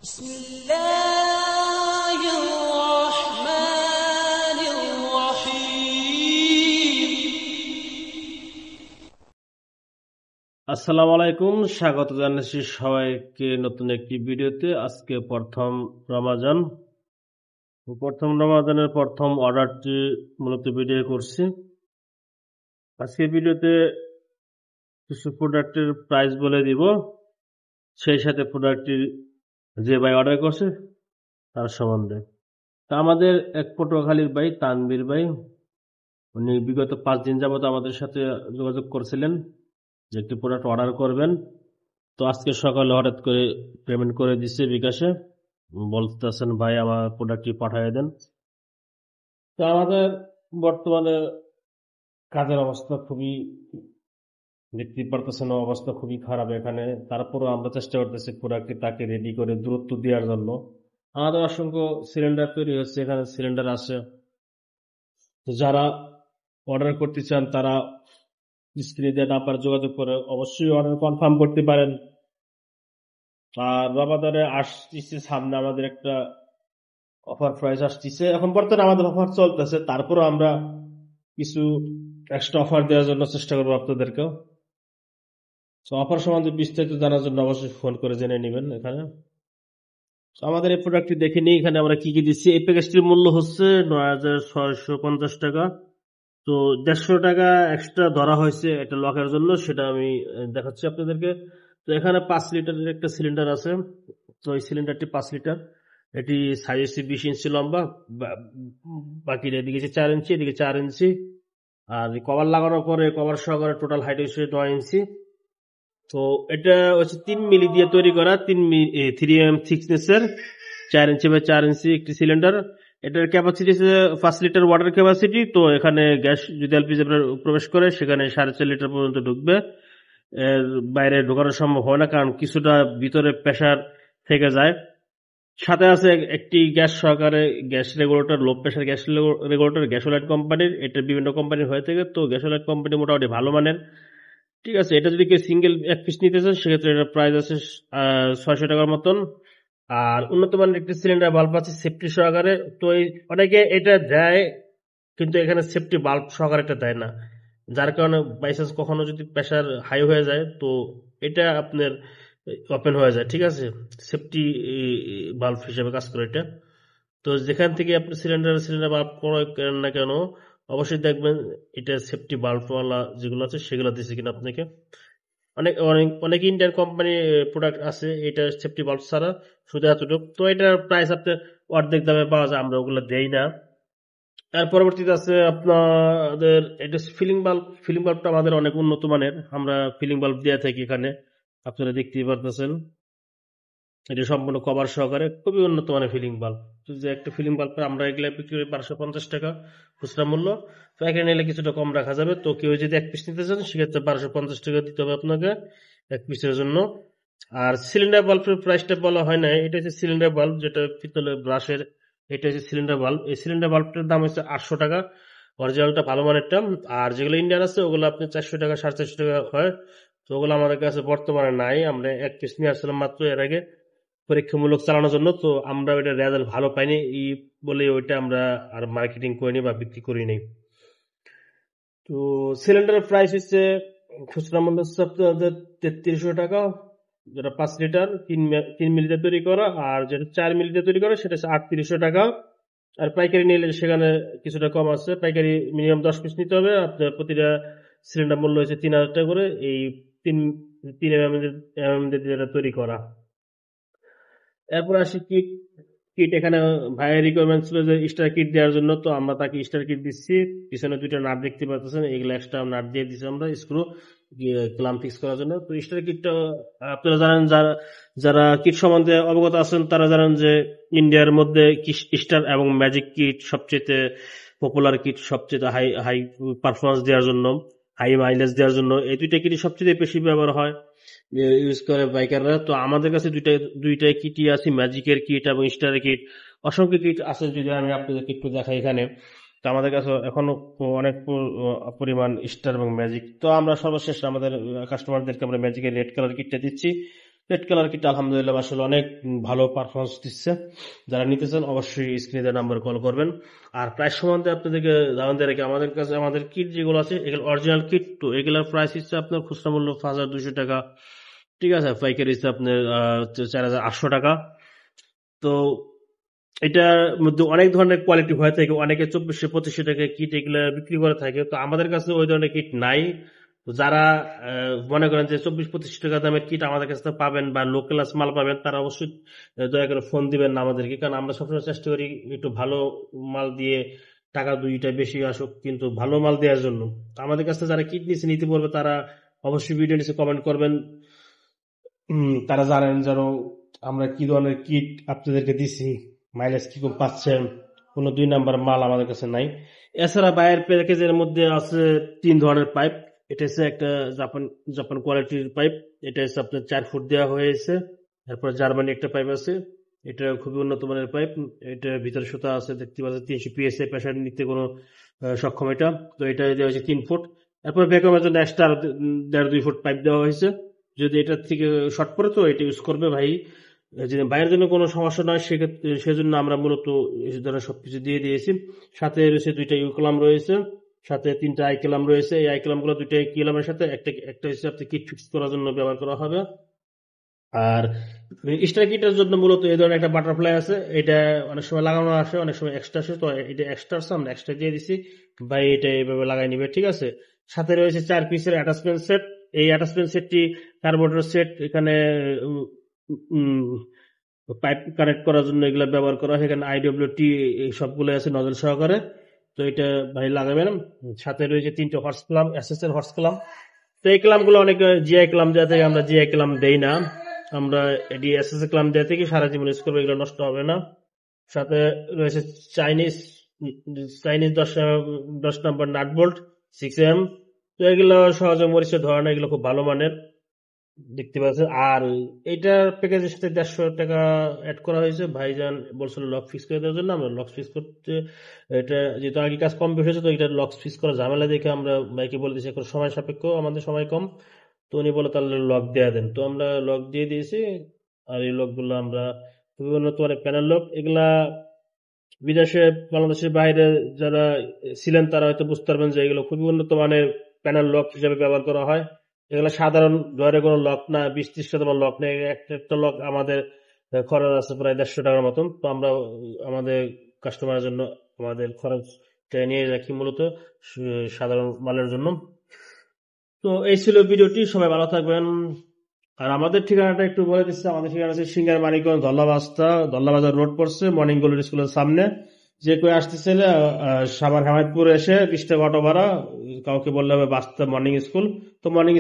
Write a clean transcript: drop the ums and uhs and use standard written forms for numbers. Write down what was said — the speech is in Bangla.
بسم الله الرحمن الرحيم আসসালামু আলাইকুম, স্বাগত জানাচ্ছি সবাইকে নতুন একটি ভিডিওতে। আজকে প্রথম রমাজানের প্রথম অর্ডারটি মূলত ভিডিও করছি। আজকে ভিডিওতে কিছু প্রোডাক্টের প্রাইস বলে দিব, সেই সাথে প্রোডাক্টটির যে ভাই অর্ডার করছে তার সম্বন্ধে। তা আমাদের এক পটুয়াখালীর ভাই তানভীর ভাই, উনি বিগত 5 দিন যাবত আমাদের সাথে যোগাযোগ করছিলেন যে একটি প্রোডাক্ট অর্ডার করবেন। তো আজকে সকালে হঠাৎ করে পেমেন্ট করে দিচ্ছে বিকাশে, বলতেছেন ভাই আমার প্রোডাক্টটি পাঠিয়ে দেন। তো আমাদের বর্তমানে কাজের অবস্থা খুবই, দেখতে পারতেছেন অবস্থা খুবই খারাপ এখানে। তারপরও আমরা চেষ্টা করতেছি প্রোডাক্টটি তাকে রেডি করে দূরত্ব দেওয়ার জন্য। আমাদের অসংখ্য সিলিন্ডার তৈরি হচ্ছে, এখানে সিলিন্ডার আছে। তো যারা অর্ডার করতে চান তারা স্ক্রিনে দেওয়া নাম্বারে যোগাযোগ করে অবশ্যই অর্ডার কনফার্ম করতে পারেন। আর রমাদানে আসতেছে সামনে, আমাদের একটা অফার প্রাইস আসতেছে। এখন বর্তমানে আমাদের অফার চলতেছে, তারপরও আমরা কিছু এক্সট্রা অফার দেওয়ার জন্য চেষ্টা করবো আপনাদেরকেও। তো অফার সম্বন্ধে বিস্তারিত জানার জন্য অবশ্যই ফোন করে জেনে নেবেন এখানে। তো আমাদের এই প্রোডাক্টটি দেখে নিই, এখানে আমরা কি কি দিচ্ছি। এই প্যাকেজটির মূল্য হচ্ছে ৯,৬৫০ টাকা। তো ১৫০ টাকা এক্সট্রা ধরা হয়েছে এটা লকের জন্য, সেটা আমি দেখাচ্ছি আপনাদেরকে। তো এখানে 5 লিটারের একটা সিলিন্ডার আছে। তো এই সিলিন্ডারটি 5 লিটার, এটি সাইজ হচ্ছে 20 ইঞ্চি লম্বা, বাকি এদিকে 4 ইঞ্চি, এদিকে 4 ইঞ্চি। আর কভার লাগানোর পরে কভার সহকারে টোটাল হাইট হচ্ছে 9 ইঞ্চি। তো এটা হচ্ছে 3 মিলি দিয়ে তৈরি করা, 3 mm থিকনেসের 4 ইঞ্চি বাই 4 ইঞ্চি একটি সিলিন্ডার। এটার ক্যাপাসিটি হচ্ছে 5 লিটার ওয়াটার ক্যাপাসিটি। তো এখানে গ্যাস যদি এলপিজি প্রবেশ করে সেখানে 4.5 লিটার পর্যন্ত ঢুকবে। এর বাইরে ঢোকানো সম্ভব হয় না, কারণ কিছুটা ভিতরে প্রেসার থেকে যায়। সাথে আছে একটি গ্যাস সহকারে gas regulator, low pressure gas regulator Gasolite কোম্পানির। এটা বিভিন্ন কোম্পানির হয়ে থাকে, তো গ্যাসোলাইট কোম্পানি মোটামুটি ভালো মানের। ঠিক আছে, এটা যদি কেউ সিঙ্গেল এক পিস নিতে চান সেক্ষেত্রে এটার প্রাইস আছে ৬০০ টাকার মতন। আর উন্নত মানের একটি সিলিন্ডার বাল্ব আছে সেফটি সহকারে। তো অনেকে এটা দেয়, কিন্তু এখানে সেফটি বাল্ব সহকারে এটা দেয় না, যার কারণে বাইচান্স কখনো যদি প্রেসার হাই হয়ে যায় তো এটা আপনার ওপেন হয়ে যায়। ঠিক আছে, সেফটি বাল্ব হিসেবে কাজ করে এটা। তো যেখান থেকে আপনি সিলিন্ডার বাল্ব ক্রয় করেন না কেন, অবশ্যই দেখবেন এটা সেফটি বাল্বওয়ালা যেগুলো আছে সেগুলো দিচ্ছে কিনা আপনাকে। অনেক অনেক অনেক ইন্ডিয়ান কোম্পানি প্রোডাক্ট আছে এটা সেফটি বাল্ব ছাড়া, শুধু এতটুকু। তো এটার প্রাইস আপনার অর্ধেক দামে পাওয়া যায়, আমরা ওগুলো দেই না। তার পরবর্তীতে আছে আপনাদের এটা ফিলিং বাল্বটা আমাদের অনেক উন্নত মানের, আমরা ফিলিং বাল্ব দিয়ে থাকি এখানে, আপনারা দেখতেই পারতেছেন। এটা সম্পূর্ণ কভার সহকারে খুবই উন্নত মানের ফিলিং বাল্ব। যে একটা ফিলিং বাল্ব আমরা এগুলা বিক্রি করি ১২৫০ টাকা খুচরা মূল্য। তো এখানে নিলে কিছুটা কম রাখা যাবে। তো কেউ যদি এক পিস নিতে চান সেক্ষেত্রে ১২৫০ টাকা দিতে হবে আপনাকে এক পিসের জন্য। আর সিলিন্ডার বাল্বের প্রাইসটা বলা হয় না, এটা হচ্ছে সিলিন্ডার বাল্ব যেটা পিতলের ব্রাশের, এটা হচ্ছে সিলিন্ডার বাল্ব। এই সিলিন্ডার বাল্বটার দাম হচ্ছে ৮০০ টাকা, অরিজিনালটা ভালো মানেরটা। আর যেগুলো ইন্ডিয়ান আছে ওগুলো আপনি ৪০০ টাকা ৪৫০ টাকা হয়। তো ওগুলো আমাদের কাছে বর্তমানে নাই, আমরা এক পিস নিয়ে আসছিলাম মাত্র এর আগে পরীক্ষামূলক চালানোর জন্য। তো আমরা ওইটা রেজাল্ট ভালো পাইনি বলে ওইটা আমরা আর মার্কেটিং করিনি বা বিক্রি করিনি। তো সিলিন্ডারের প্রাইস হচ্ছে খুচরা মূল্য হচ্ছে আপনাদের ৩৩০০ টাকা, যেটা 5 লিটার 3 মিলিতে তৈরি করা। আর যেটা 4 মিলিতে তৈরি করা সেটা হচ্ছে ৩৮০০ টাকা। আর পাইকারি নিলে সেখানে কিছুটা কম আছে, পাইকারি মিনিমাম 10 পিস নিতে হবে। আপনার প্রতিটা সিলিন্ডার মূল্য হচ্ছে ৩০০০ টাকা করে, এই 3 mm যেটা তৈরি করা। এরপর আসি কিট। এখানে ভাইয়ের রিকোয়ারমেন্ট ছিল যে স্টার কিট দেওয়ার জন্য, তো আমরা তাকে স্টার কিট দিচ্ছি। পিছনে 2টা নাট দেখতে পাচ্ছেন, এগুলো এক্সট্রা নাট দিয়ে দিচ্ছি আমরা স্ক্রু ক্লাম ফিক্স করার জন্য। তো স্টার কিটটা আপনারা জানেন, যারা কিট সম্বন্ধে অবগত আছেন তারা জানেন যে ইন্ডিয়ার মধ্যে স্টার এবং ম্যাজিক কিট সবচেয়ে পপুলার কিট, সবচেয়ে হাই হাই পারফরমেন্স দেওয়ার জন্য, হাই মাইলেজ দেওয়ার জন্য এই 2টা কিট সবচেয়ে বেশি ব্যবহার হয়, ইউজ করে বাইকাররা। তো আমাদের কাছে দুইটাই কিটই আছে, ম্যাজিকের কিট এবং স্টারের কিট। অসংখ্য কিট আছে, যদি আমি আপনাদেরকে একটু দেখাই এখানে। তো আমাদের কাছে এখনো অনেক পরিমাণ স্টার এবং ম্যাজিক। তো আমরা সর্বশেষ আমাদের কাস্টমারদেরকে আমরা ম্যাজিকের রেড কালার কিটটা দিচ্ছি। রেড কালার কিট আলহামদুলিল্লাহ মাশাআল্লাহ অনেক ভালো পারফরমেন্স দিচ্ছে। যারা নিতে চান অবশ্যই স্ক্রিনে দেওয়া নাম্বার কল করবেন। আর প্রাইস সম্বন্ধে আপনাদেরকে জানাতে রেখে আমাদের কাছে আমাদের কিট যেগুলো আছে এগুলো অরিজিনাল কিট, তো এগুলোর প্রাইস হচ্ছে আপনার খুচরা মূল্য 5200 টাকা, ঠিক আছে, পাইকারি হচ্ছে আপনার 4800 টাকা। তো এটার মধ্যে অনেক ধরনের কোয়ালিটি হয়ে থাকে, অনেকে 2400-2500 টাকা কিট এগুলো বিক্রি করে থাকে, তো আমাদের কাছে ওই ধরনের কিট নাই। তো যারা মনে করেন যে 24-25 টাকা দামের কিট আমাদের কাছে পাবেন বা লো ক্লাস মাল পাবেন, তারা অবশ্যই দয়া করে ফোন দিবেন না আমাদেরকে, কারণ আমরা সবসময় চেষ্টা করি একটু ভালো মাল দিয়ে টাকা দুইটা বেশি আসুক কিন্তু ভালো মাল দেওয়ার জন্য। তো আমাদের কাছে যারা কিট নিচে নিতে পারবে তারা অবশ্যই ভিডিও নিচে কমেন্ট করবেন। তারা জানেন যেন আমরা কি ধরনের কিট আপনাদেরকে দিছি, মাইলেজ কিরকম পাচ্ছেন, কোনো 2 নাম্বার মাল আমাদের কাছে নাই। এছাড়া বাইরের প্যাকেজের মধ্যে আছে 3 ধরনের পাইপ। এটা হচ্ছে একটা জাপান কোয়ালিটির পাইপ, এটা হচ্ছে আপনার 4 ফুট দেওয়া হয়েছে। তারপর জার্মানি একটা পাইপ আছে, এটা খুবই উন্নত মানের পাইপ, এটার ভিতরে সুতা আছে দেখতে পাচ্ছেন 300 PSI প্রেসার নিতে কোনো সক্ষম এটা। তো এটা দেওয়া হয়েছে 3 ফুট। তারপর ভ্যাকুয়ামের জন্য এক্সট্রা 1.5-2 ফুট পাইপ দেওয়া হয়েছে। যদি এটার থেকে শর্ট পড়ে তো এটা ইউজ করবে ভাই, যদি বাইরের জন্য কোনো সমস্যা নয় সেক্ষেত্রে সেজন্য আমরা মূলত এই ধরনের সবকিছু দিয়ে দিয়েছি। সাথে রয়েছে 2টা ইউ কলাম রয়েছে, সাথে 3টা আই কলাম রয়েছে। এই আই কলাম গুলো 2টা কলামের সাথে একটা হচ্ছে আপনি কিট ফিক্স করার জন্য ব্যবহার করা হবে। আর স্টার কিটের জন্য মূলত এই ধরনের একটা বাটারফ্লাই আছে, এটা অনেক সময় লাগানো আসে অনেক সময় এক্সট্রা আসে, তো এটা এক্সট্রা আছে আমরা এক্সট্রা দিয়ে দিছি ভাই, এটা এইভাবে লাগাই নিবে, ঠিক আছে। সাথে রয়েছে 4 পিসের অ্যাটাচমেন্ট সেট। এই অ্যাটাচমেন্ট সেটটি কার্বোরেটর সেট, এখানে পাইপ কানেক্ট করার জন্য এগুলো ব্যবহার করা হয়। এখানে IWT এই সবগুলো আছে নজল সহকারে, তো এটা ভাই লাগাবেন। সাথে রয়েছে 3টে হর্স ক্লাম, এসএস এর হর্স ক্লাম। তো এই ক্লাম গুলো অনেক জিআই ক্লাম দেওয়া থেকে আমরা জিআই ক্লাম দেই না, আমরা এটি এসএস ক্লাম দেওয়া থেকে সারা জীবন ইউজ করবো, এগুলো নষ্ট হবে না। সাথে রয়েছে চাইনিজ 10 নম্বর নাট বোল্ট 6M। তো এগুলো সহজে মরিচে ধরে না, এগুলো খুব ভালো মানের দেখতে পাচ্ছেন। আর এইটার প্যাকেজের সাথে 150 টাকা অ্যাড করা হয়েছে, ভাইজান বলছিল লক ফিক্স করে দেওয়ার জন্য। আমরা লক ফিক্স করতে, এটা যেহেতু আগে কাজ কম বেশি হয়েছে তো এটা লক ফিক্স করা ঝামেলা দেখে আমরা ভাইকে বলে দিয়েছি এখন সময় সাপেক্ষ, আমাদের সময় কম, তো উনি বলে তাহলে লক দেওয়া দেন, তো আমরা লক দিয়ে দিয়েছি। আর এই লকগুলো আমরা খুবই উন্নত মানের প্যানেল লক, এগুলা বিদেশে বাংলাদেশের বাইরে যারা ছিলেন তারা হয়তো বুঝতে পারবেন যে এগুলো খুবই উন্নত মানের প্যানেল লক হিসেবে ব্যবহার করা হয়। এগুলো সাধারণ ঘরে কোনো লক না, 20-30 তোমার লক নেই, একটা লক আমাদের খরচ আছে প্রায় 150 টাকার মতন। তো আমরা আমাদের কাস্টমারের জন্য আমাদের খরচটা নিয়ে রাখি মূলত সাধারণ মালের জন্য। তো এই ছিল ভিডিওটি, সবাই ভালো থাকবেন। আর আমাদের ঠিকানাটা একটু বলে দিচ্ছি, আমাদের ঠিকানা আছে সিঙ্গার মানিকগঞ্জ ধল্লাবাজার রোড পড়ছে মর্নিং গ্লোরি স্কুলের সামনে। যে কেউ আসতেছে সাভার হামাদপুর এসে 20 টাকা অটো ভাড়া, কাউকে বললে হবে বাস্তা মর্নিং স্কুল। তো মর্নিং